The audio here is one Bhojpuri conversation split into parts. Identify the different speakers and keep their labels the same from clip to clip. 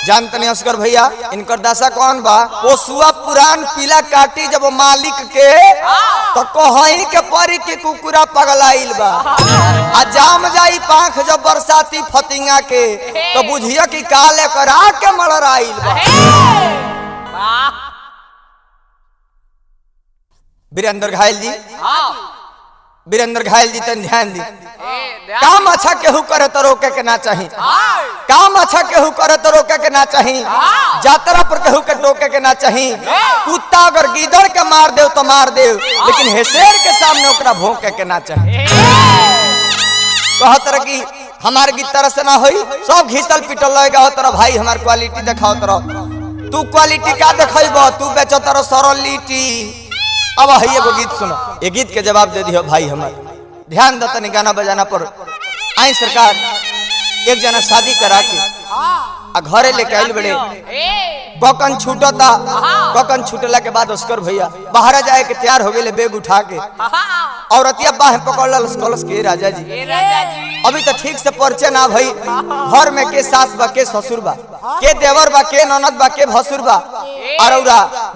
Speaker 1: जानते नहीं असगर भैया इनकर दशा कौन बा। पोसुआ पुरान पीला काटी जब मालिक के तो कहीं के परी के कुकुरा पगलाइल बा। आ जाम जाई पांख जब बरसाती फतिंगा के तो बुझिया कि काले करा के मड़राइल बा। वीरेंद्र घायल जी, वीरेंद्र घायल जी तन ध्यान दी। काम अच्छा केहू करे तो रोके के ना चाहिए, काम अच्छा केहू करे तो रोके के ना चाहिए, यात्रा पर केहू के टोके के ना चाहिए। कुत्ता अगर गीदड़ के मार दे तो मार दे, लेकिन हेसेर के सामने ओकरा भौंके के ना चाहिए। कहत रह कि हमार की तरह से ना होई, सब घिसल पिटल लगेगा हो तरह। भाई हमार क्वालिटी दिखाओ तरह। तू क्वालिटी का देखब, तू बेचो तरह सरलिटी। अब है एगो गीत सुनो, ये गीत के जवाब दे दियो भाई। हमार ध्यान दता नहीं गाना बजाना पर। आई सरकार एक जना शादी करा के आ घरे लेके आइल बड़े। ककन छूटता, ककन छूटला के बाद उसकर भैया बाहर जाए के तैयार हो गए बेग उठा के। औरतिया बाह पकड़ लस कलस के राजा जी अभी तो ठीक से परिचय ना भई। घर में के सास बा, के ससुर बा, के देवर बा, के ननद बा, के भसुर बा। और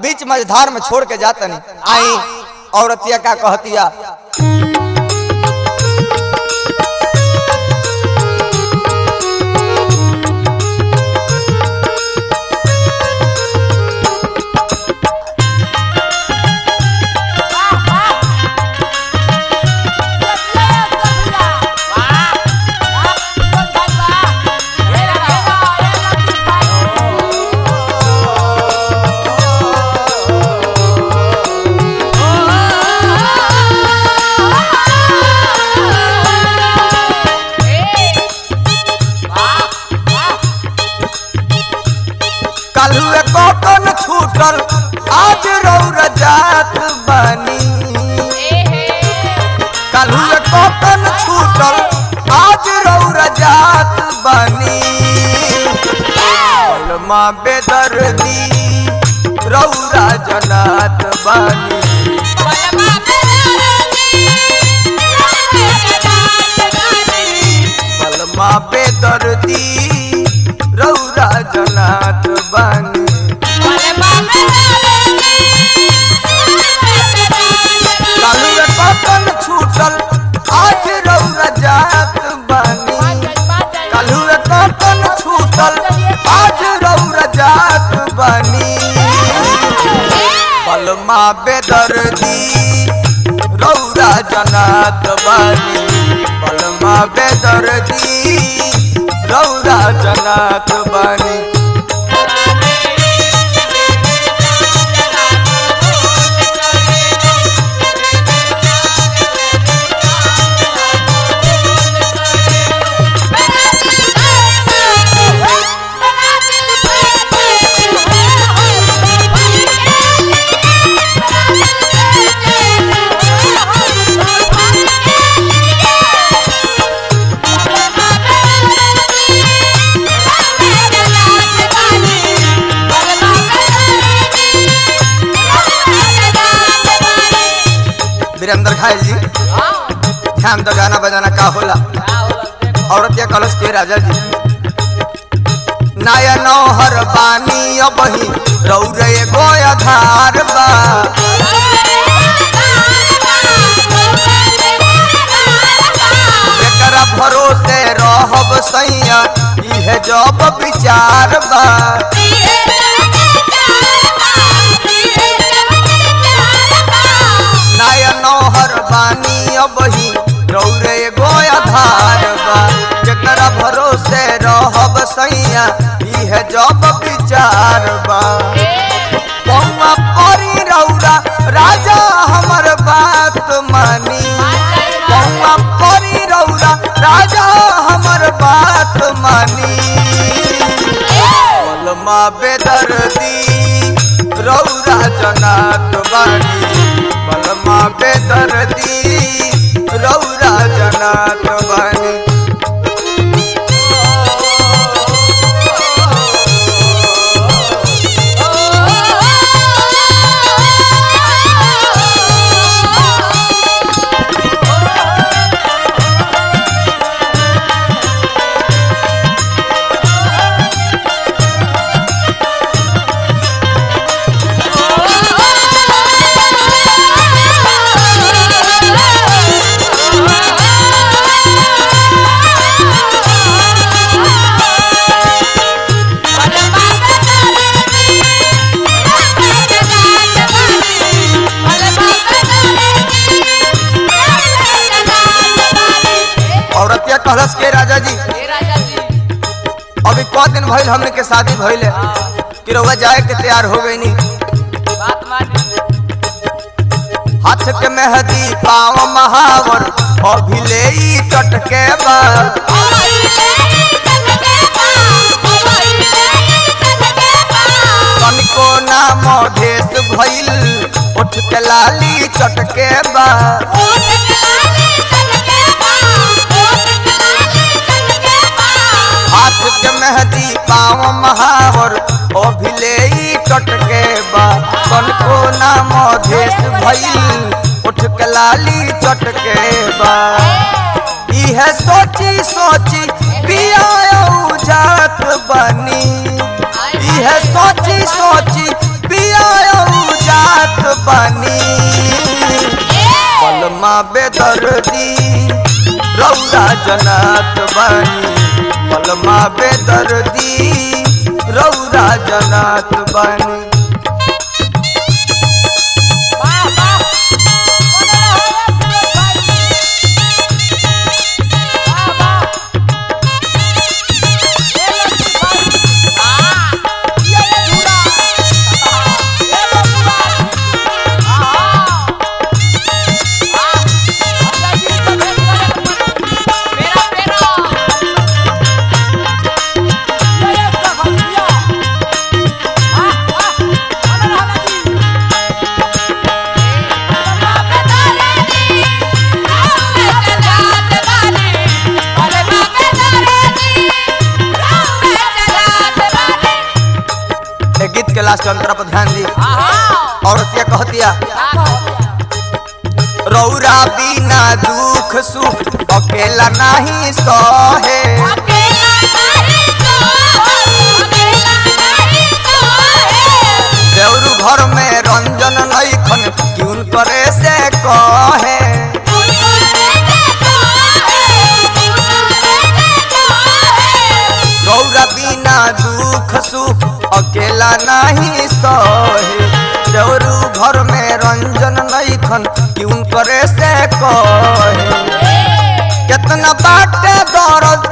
Speaker 1: बीच मझधार में छोड़ के जाता नहीं। आई औरतिया का कहतिया, आज रौर जात बनी, कलहुए कौन छूटल आज रौर जात बनी। बलमा बेदर्दी रौरा जनात बनी, बलमा बेदर्दी रौरा जनात बनी। कलहुए कौन छूटल आज रौरा जात बनी, कलहुए कौन छूटल आज रौरा जात बनी। बलमा बेदर्दी रौरा जनात बनी, बलमा बेदर्दी रौरा जनात बनी। वीरेंद्र घायल जी ध्यान दो, गाना बजाना का होला। औरत या कलश के राजा जी नया नौहर बानी अबही रौरे गोया धार बा। एकरा भरोसे रहब सैया इहे जब विचार बा। नया नौहर बानी अबही रौरे गोया धार बा। जेकरा भरोसे रहब सैया इहे जब विचार बा। बउआ परी रौरा राजा हमर बात मानी, बउआ परी रौरा राजा हमर बात मानी। बलमा बेदर्दी रौरा जनात बानी, बलमा बेदर्दी रौरा जनात बानी। कहलस के राजा जी अभी कौ दिन भइल हमने के शादी भइले कि रउआ जाए के तैयार हो गई नी
Speaker 2: बात मानी
Speaker 1: हाथ के मेहंदी पाँव महावर अभिले चटके बा तनिको नाम ढेस भइल उठ के लाली चटके बा हाथ के मेहंदी पाँव महावर अभिले चटके बा तनिको नाम ढेस भइल उठ के लाली चटके बा इहे सोची सोची पिया जात बनी इहे सोची सोची पिया जात बनी पलमा बेदर्दी रौरा जनात बनी पलमा बेदर्दी रौरा जनात बनी गीत के लास्ट अंतरा पर ध्यान दी औरतिया कहतिया रौरा बिना दुख सुख अकेला नहीं सहे देवरू घर में रंजन नहीं खन क्यों करे से कहे रौरा बिना दुख सुख अकेला नहीं सहे देवरू घर में रंजन नहीं खन क्यों करे से कहे कितना बाटे दर्द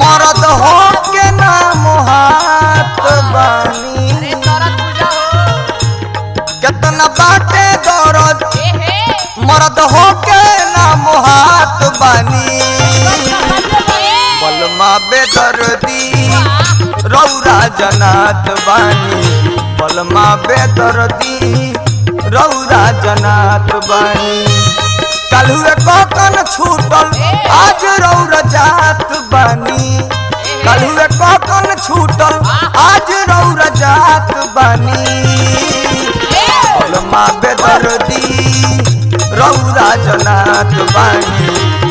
Speaker 1: मरद हो के ना मोहात बानी कितना बाटे दर्द मरद हो के ना मोहात बानी बलमा बेदर्दी रौरा जनात बानी बलमा बेदर्दी रौरा जनात बानी कलहुए ककन छूटल आज रौरा जात बानी कलहुए ककन छूटल आज रौरा जात बानी बलमा बेदर्दी रौरा जनात बानी